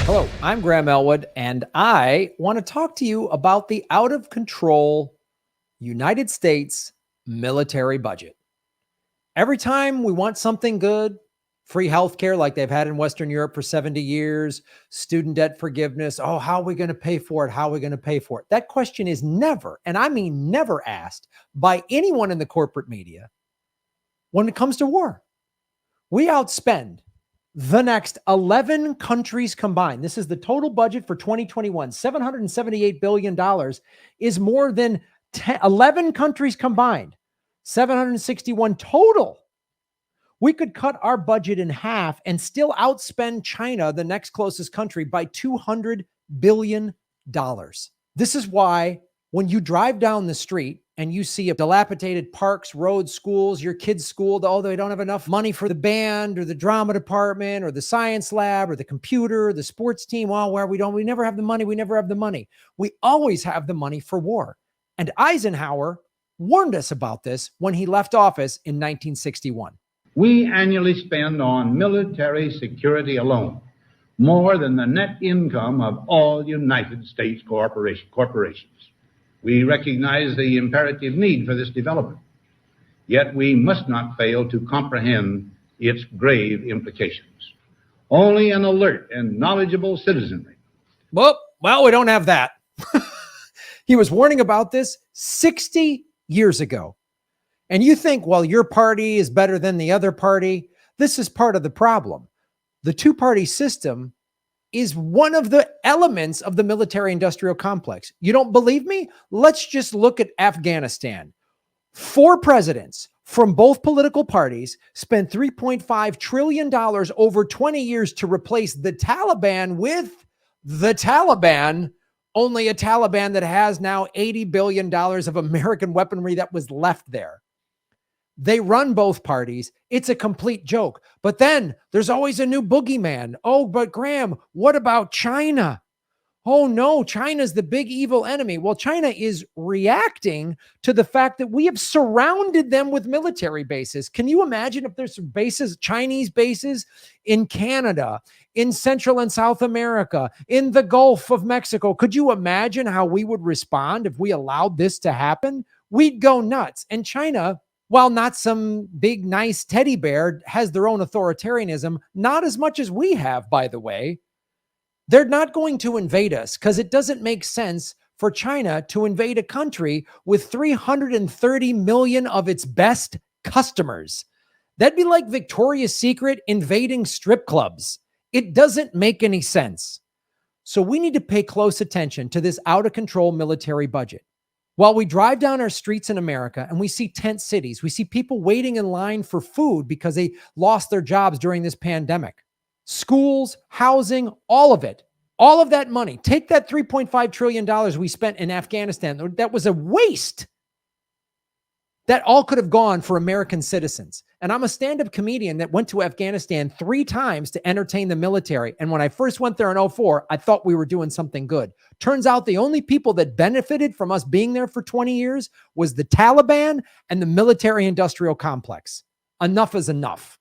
Hello, I'm Graham Elwood, and I want to talk to you about the out of control United States military budget. Every time we want something good, free healthcare like they've had in Western Europe for 70 years, student debt forgiveness, oh, how are we going to pay for it? How are we going to pay for it? That question is never, and I mean never asked by anyone in the corporate media when it comes to war. We outspend the next 11 countries combined. This is the total budget for 2021. $778 billion is more than 11 countries combined. 761 total. We could cut our budget in half and still outspend China, the next closest country, by $200 billion. This is why when you drive down the street and you see a dilapidated parks, roads, schools, your kids' school, oh, they don't have enough money for the band or the drama department or the science lab or the computer, the sports team. Well, we never have the money. We never have the money. We always have the money for war. And Eisenhower warned us about this when he left office in 1961. We annually spend on military security alone more than the net income of all United States corporations. We recognize the imperative need for this development, yet we must not fail to comprehend its grave implications. Only an alert and knowledgeable citizenry. Well, we don't have that. He was warning about this 60 years ago. And you think, well, your party is better than the other party. This is part of the problem. The two-party system is one of the elements of the military-industrial complex. You don't believe me? Let's just look at Afghanistan. 4 presidents from both political parties spent $3.5 trillion over 20 years to replace the Taliban with the Taliban, only a Taliban that has now $80 billion of American weaponry that was left there. They run both parties. It's a complete joke. But then there's always a new boogeyman. Oh, but Graham, what about China? Oh no, China's the big evil enemy. Well, China is reacting to the fact that we have surrounded them with military bases. Can you imagine if there's some bases, Chinese bases in Canada, in Central and South America, in the Gulf of Mexico? Could you imagine how we would respond if we allowed this to happen? We'd go nuts. And China, while not some big, nice teddy bear, has their own authoritarianism, not as much as we have, by the way. They're not going to invade us because it doesn't make sense for China to invade a country with 330 million of its best customers. That'd be like Victoria's Secret invading strip clubs. It doesn't make any sense. So we need to pay close attention to this out-of-control military budget. While we drive down our streets in America and we see tent cities, we see people waiting in line for food because they lost their jobs during this pandemic. Schools, housing, all of it. All of that money. Take that $3.5 trillion we spent in Afghanistan. That was a waste. That all could have gone for American citizens. And I'm a stand-up comedian that went to Afghanistan 3 times to entertain the military. And when I first went there in 2004, I thought we were doing something good. Turns out the only people that benefited from us being there for 20 years was the Taliban and the military-industrial complex. Enough is enough.